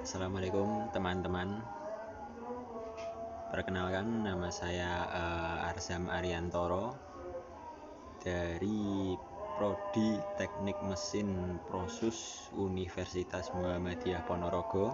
Assalamualaikum teman-teman. Perkenalkan, nama saya Arzam Ariantoro dari Prodi Teknik Mesin Prosus Universitas Muhammadiyah Ponorogo,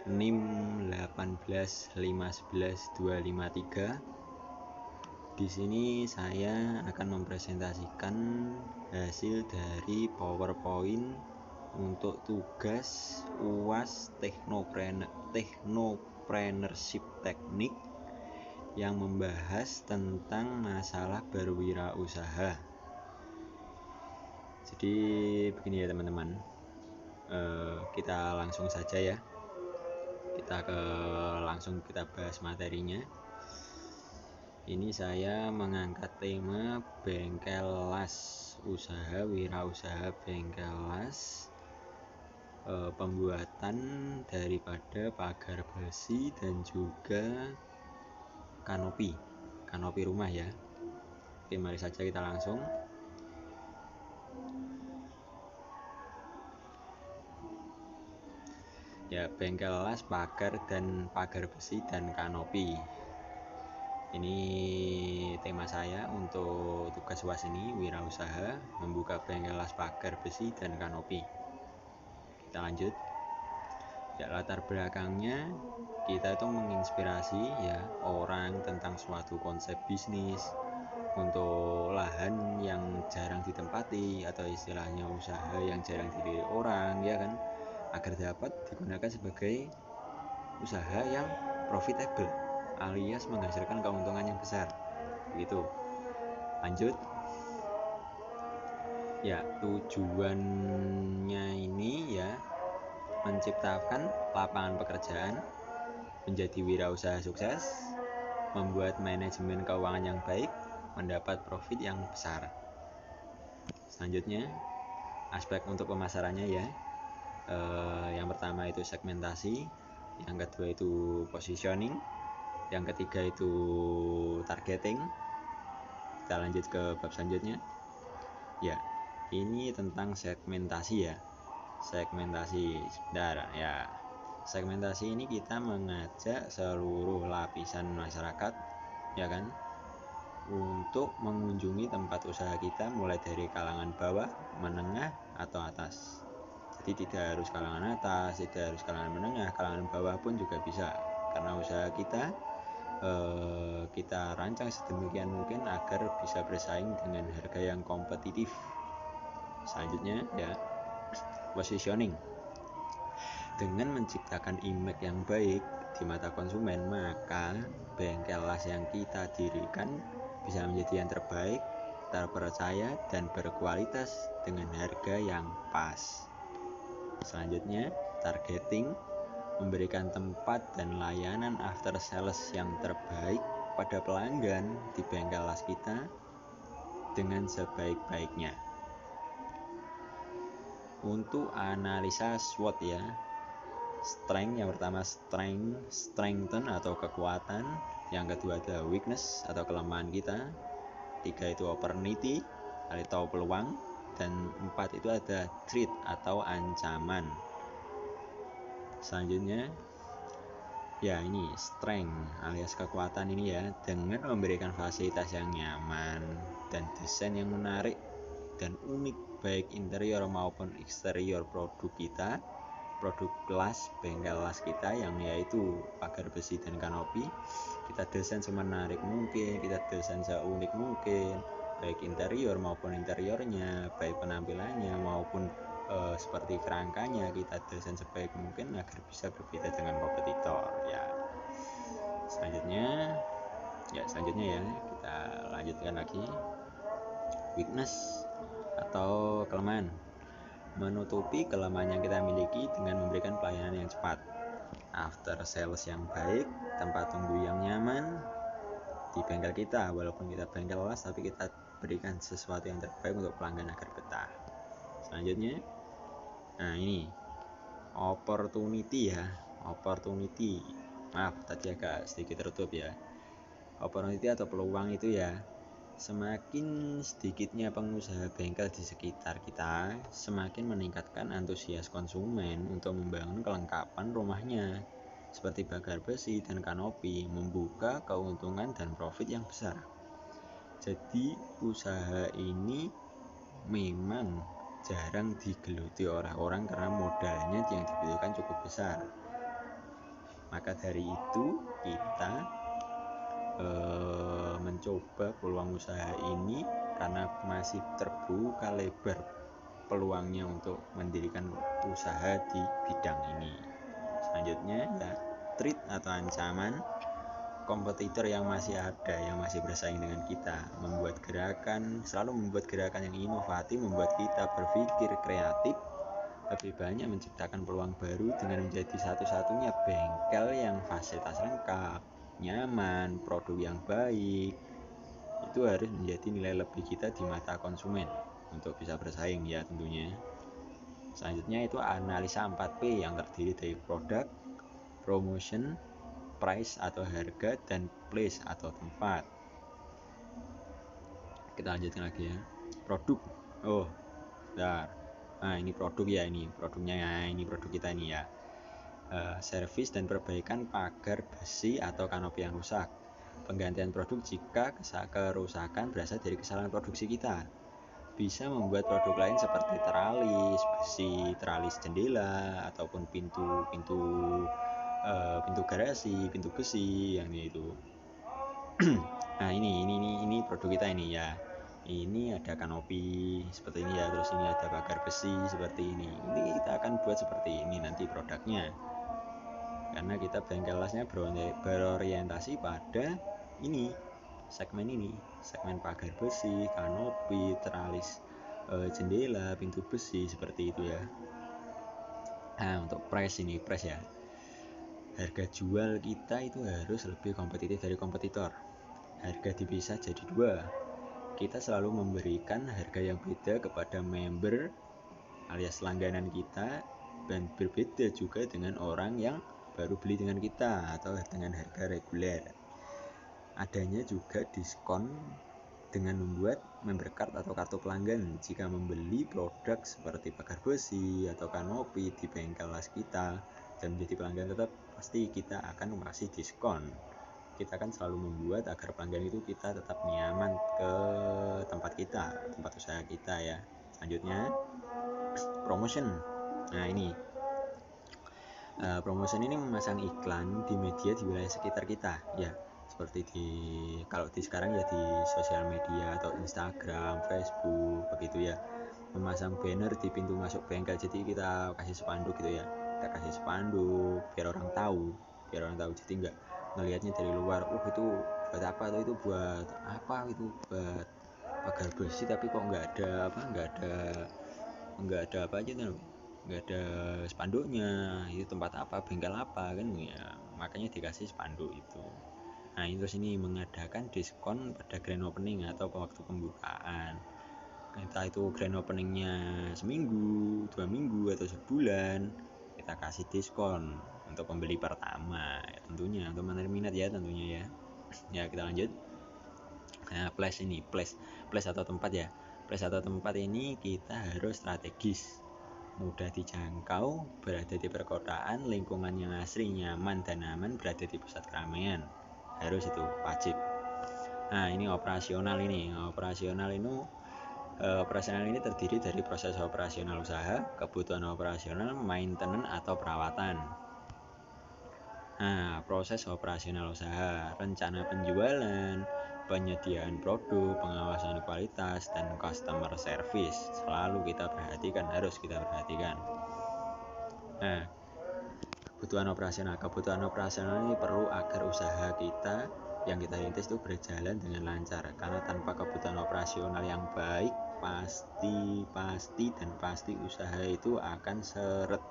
NIM 1851253. Di sini saya akan mempresentasikan hasil dari PowerPoint untuk tugas UAS Technopreneurship Teknik yang membahas tentang masalah berwirausaha. Jadi begini ya teman-teman, kita langsung saja ya, langsung kita bahas materinya. Ini saya mengangkat tema bengkel las, usaha wirausaha bengkel las, pembuatan daripada pagar besi dan juga kanopi rumah ya. Oke, mari saja kita langsung. Ya, bengkel las, pagar besi dan kanopi. Ini tema saya untuk tugas UAS ini, wirausaha, membuka bengkel las, pagar besi dan kanopi. Kita lanjut. Ya, latar belakangnya kita itu menginspirasi ya orang tentang suatu konsep bisnis untuk lahan yang jarang ditempati atau istilahnya usaha yang jarang dilirik orang ya kan, agar dapat digunakan sebagai usaha yang profitable alias menghasilkan keuntungan yang besar gitu. Lanjut. Ya, tujuannya ini ya menciptakan lapangan pekerjaan, menjadi wirausaha sukses, membuat manajemen keuangan yang baik, mendapat profit yang besar. Selanjutnya, aspek untuk pemasarannya ya. Yang pertama itu segmentasi, yang kedua itu positioning, yang ketiga itu targeting. Kita lanjut ke bab selanjutnya. Ya, ini tentang segmentasi ya. Segmentasi, sebentar ya. Segmentasi ini kita mengajak seluruh lapisan masyarakat ya kan, untuk mengunjungi tempat usaha kita mulai dari kalangan bawah, menengah atau atas. Jadi tidak harus kalangan atas, tidak harus kalangan menengah, kalangan bawah pun juga bisa, karena usaha kita kita rancang sedemikian mungkin agar bisa bersaing dengan harga yang kompetitif. Selanjutnya ya, positioning. Dengan menciptakan image yang baik di mata konsumen, maka bengkel las yang kita dirikan bisa menjadi yang terbaik, terpercaya, dan berkualitas dengan harga yang pas. Selanjutnya, targeting. Memberikan tempat dan layanan after sales yang terbaik pada pelanggan di bengkel las kita dengan sebaik-baiknya. Untuk analisa SWOT ya, strength yang pertama strengthen atau kekuatan, yang kedua ada weakness atau kelemahan kita, tiga itu opportunity atau peluang, dan empat itu ada threat atau ancaman. Selanjutnya ya, ini strength alias kekuatan ini ya, dengan memberikan fasilitas yang nyaman dan desain yang menarik dan unik baik interior maupun eksterior produk kita, produk las, bengkel las kita yang yaitu pagar besi dan kanopi. Kita desain semenarik mungkin, kita desain seunik mungkin, baik interior maupun interiornya, baik penampilannya maupun seperti kerangkanya kita desain sebaik mungkin agar bisa berbeda dengan kompetitor ya. Selanjutnya ya, kita lanjutkan lagi. Weakness atau kelemahan, menutupi kelemahan yang kita miliki dengan memberikan pelayanan yang cepat, after sales yang baik, tempat tunggu yang nyaman di bengkel kita. Walaupun kita bengkel las, tapi kita berikan sesuatu yang terbaik untuk pelanggan agar betah. Selanjutnya, nah ini opportunity ya. Maaf tadi agak sedikit tertutup ya. Opportunity atau peluang itu ya, Semakin sedikitnya pengusaha bengkel di sekitar kita, semakin meningkatkan antusias konsumen untuk membangun kelengkapan rumahnya, seperti bakar besi dan kanopi, membuka keuntungan dan profit yang besar. Jadi usaha ini memang jarang digeluti orang-orang karena modalnya yang dibutuhkan cukup besar. Maka dari itu kita mencoba peluang usaha ini karena masih terbuka lebar peluangnya untuk mendirikan usaha di bidang ini. Selanjutnya ya threat atau ancaman kompetitor yang masih ada, yang masih bersaing dengan kita, selalu membuat gerakan yang inovatif, membuat kita berpikir kreatif, lebih banyak menciptakan peluang baru dengan menjadi satu-satunya bengkel yang fasilitas lengkap, nyaman, produk yang baik. Itu harus menjadi nilai lebih kita di mata konsumen untuk bisa bersaing ya tentunya. Selanjutnya itu analisa 4P yang terdiri dari produk, promotion, price atau harga, dan place atau tempat. Kita lanjutkan lagi ya. Produk. Nah ini produk ya, ini produknya ya, ini produk kita ini ya. Servis dan perbaikan pagar besi atau kanopi yang rusak. Penggantian produk jika kerusakan berasal dari kesalahan produksi kita. Bisa membuat produk lain seperti teralis besi, teralis jendela, ataupun pintu garasi, pintu besi yang itu. Nah ini produk kita ini ya. Ini ada kanopi seperti ini ya, terus ini ada pagar besi seperti ini. Ini kita akan buat seperti ini nanti produknya. Karena kita bengkel lasnya berorientasi pada ini, segmen pagar besi, kanopi, teralis jendela, pintu besi seperti itu ya. Nah untuk price ya, harga jual kita itu harus lebih kompetitif dari kompetitor. Harga dipisah jadi 2. Kita selalu memberikan harga yang beda kepada member alias langganan kita, dan berbeda juga dengan orang yang baru beli dengan kita atau dengan harga reguler. Adanya juga diskon dengan membuat member card atau kartu pelanggan jika membeli produk seperti pagar besi atau kanopi di bengkel las kita dan menjadi pelanggan tetap, pasti kita akan kasih diskon. Kita akan selalu membuat agar pelanggan itu kita tetap nyaman ke tempat usaha kita ya. Selanjutnya promotion. Nah ini promotion ini memasang iklan di media di wilayah sekitar kita ya, seperti kalau sekarang ya di sosial media atau Instagram, Facebook begitu ya, memasang banner di pintu masuk bengkel. Jadi kita kasih spanduk gitu ya, kita kasih spanduk biar orang tahu, jadi nggak ngelihatnya dari luar, itu buat apa, atau itu buat apa, itu buat pagar besi tapi kok nggak ada apa aja tuh, nggak ada spanduknya, itu tempat apa, bengkel apa kan ya, makanya dikasih spanduk itu. Nah terus ini mengadakan diskon pada grand opening atau waktu pembukaan, entah itu grand openingnya seminggu, 2 minggu atau sebulan, kita kasih diskon untuk pembeli pertama ya, tentunya untuk menarik minat ya tentunya ya. Ya kita lanjut. Nah place atau tempat ya. Place atau tempat ini kita harus strategis, mudah dijangkau, berada di perkotaan, lingkungan yang asri, nyaman dan aman, berada di pusat keramaian. Harus itu wajib. Nah ini operasional ini terdiri dari proses operasional usaha, kebutuhan operasional, maintenance atau perawatan. Nah proses operasional usaha, rencana penjualan, penyediaan produk, pengawasan kualitas, dan customer service selalu harus kita perhatikan. Nah kebutuhan operasional ini perlu agar usaha kita yang kita rintis itu berjalan dengan lancar, karena tanpa kebutuhan operasional yang baik pasti usaha itu akan seret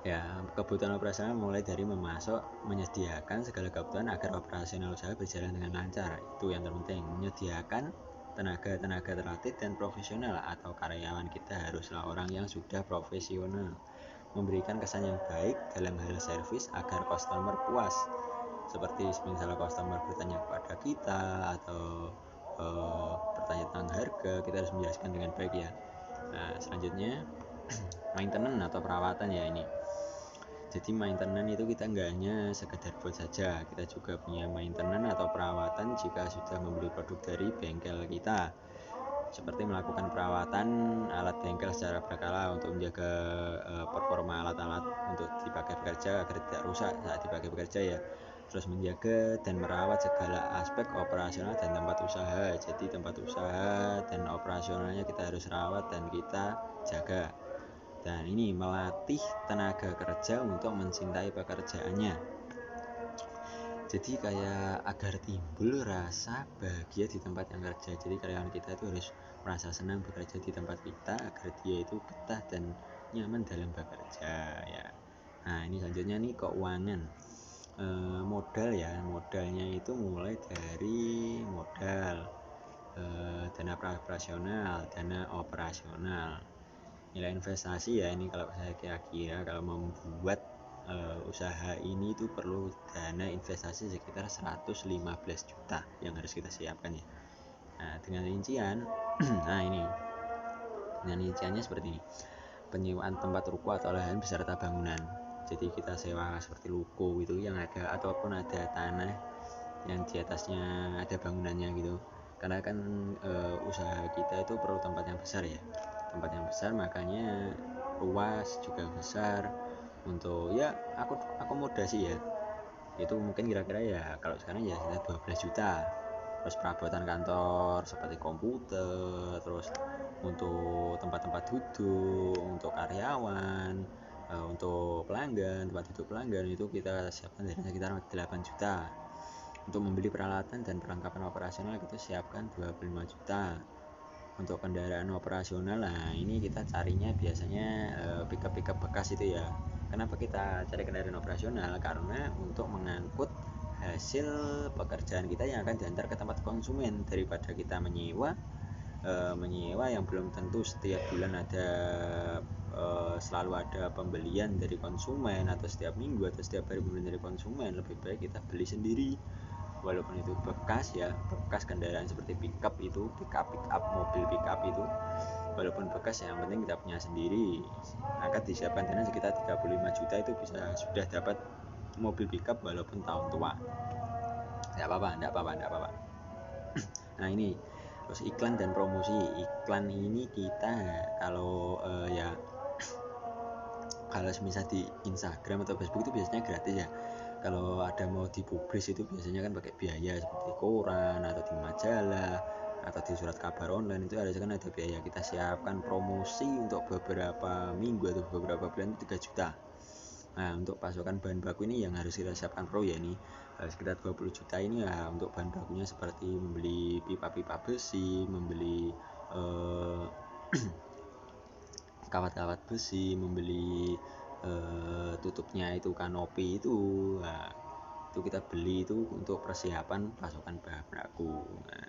ya. Kebutuhan operasional mulai dari menyediakan segala kebutuhan agar operasional usaha berjalan dengan lancar. Itu yang terpenting, menyediakan tenaga terlatih dan profesional, atau karyawan kita haruslah orang yang sudah profesional, memberikan kesan yang baik dalam hal servis agar customer puas. seperti misalnya customer bertanya kepada kita atau bertanya tentang harga, kita harus menjelaskan dengan baik ya. Nah, selanjutnya maintenance atau perawatan ya ini. Jadi maintenance itu kita nggak hanya sekedar buat saja, kita juga punya maintenance atau perawatan jika sudah membeli produk dari bengkel kita, seperti melakukan perawatan alat bengkel secara berkala untuk menjaga performa alat-alat untuk dipakai bekerja agar tidak rusak saat dipakai bekerja ya. Terus menjaga dan merawat segala aspek operasional dan tempat usaha. Jadi tempat usaha dan operasionalnya kita harus rawat dan kita jaga. Dan ini melatih tenaga kerja untuk mencintai pekerjaannya. Jadi kayak agar timbul rasa bahagia di tempat yang kerja. Jadi karyawan kita itu harus merasa senang bekerja di tempat kita agar dia itu betah dan nyaman dalam bekerja ya. Nah, ini selanjutnya nih keuangan. Modal ya, modalnya itu mulai dari modal dana operasional, dana operasional, nilai investasi ya. Ini kalau saya kira-kira kalau membuat usaha ini itu perlu dana investasi sekitar 115 juta yang harus kita siapkan ya. Nah, dengan rincian nah ini dengan rinciannya seperti ini: penyewaan tempat ruko atau lahan beserta bangunan. Jadi kita sewa seperti ruko itu yang ada, ataupun ada tanah yang di atasnya ada bangunannya gitu. Karena kan usaha kita itu perlu tempat yang besar ya, tempat yang besar, makanya luas juga besar untuk ya akomodasi ya. Itu mungkin kira-kira ya kalau sekarang ya sekitar 12 juta. Terus perabotan kantor seperti komputer, terus untuk tempat-tempat duduk untuk karyawan, untuk pelanggan, tempat duduk pelanggan itu kita siapkan dari sekitar 8 juta. Untuk membeli peralatan dan perlengkapan operasional kita siapkan 25 juta. Untuk kendaraan operasional, nah ini kita carinya biasanya pickup bekas itu ya. Kenapa kita cari kendaraan operasional? Karena untuk mengangkut hasil pekerjaan kita yang akan diantar ke tempat konsumen, daripada kita menyewa yang belum tentu setiap bulan ada selalu ada pembelian dari konsumen, atau setiap minggu atau setiap hari pembelian dari konsumen. Lebih baik kita beli sendiri, walaupun itu bekas ya, bekas kendaraan seperti pickup mobil pickup itu walaupun bekas yang penting kita punya sendiri. Maka disiapkan dana sekitar 35 juta itu bisa sudah dapat mobil pickup walaupun tahun tua. Enggak apa-apa. Nah, ini terus iklan dan promosi. Iklan ini kita kalau kalau misal di Instagram atau Facebook itu biasanya gratis ya. Kalau ada mau dipublis itu biasanya kan pakai biaya, seperti koran atau di majalah atau di surat kabar online itu kan ada biaya. Kita siapkan promosi untuk beberapa minggu atau beberapa bulan itu 3 juta. Nah, untuk pasokan bahan baku ini yang harus kita siapkan pro ya, ini sekitar 20 juta ini ya untuk bahan bakunya, seperti membeli pipa-pipa besi, membeli kawat-kawat besi, membeli tutupnya itu kanopi itu. Nah, itu kita beli itu untuk persiapan pasokan bahan baku. Nah,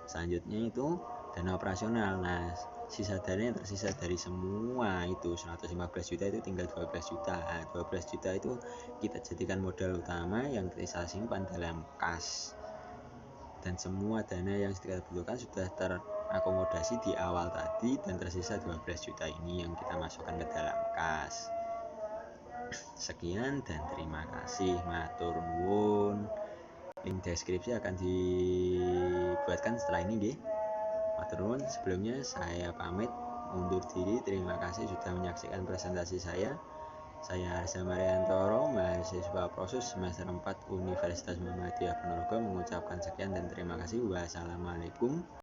selanjutnya itu dana operasional. Nah, sisa dana yang tersisa dari semua itu 115 juta itu tinggal 12 juta. Nah, 12 juta itu kita jadikan modal utama yang kita simpan dalam kas. Dan semua dana yang kita butuhkan sudah terakomodasi di awal tadi, dan tersisa 12 juta ini yang kita masukkan ke dalam kas. Sekian dan terima kasih, matur nuwun. Link deskripsi akan dibuatkan setelah ini nggih. Matur nuwun. Sebelumnya saya pamit undur diri. Terima kasih sudah menyaksikan presentasi saya. Saya Arsa Mariantoro, mahasiswa Prosus semester 4 Universitas Muhammadiyah Ponorogo, mengucapkan sekian dan terima kasih. Wassalamualaikum.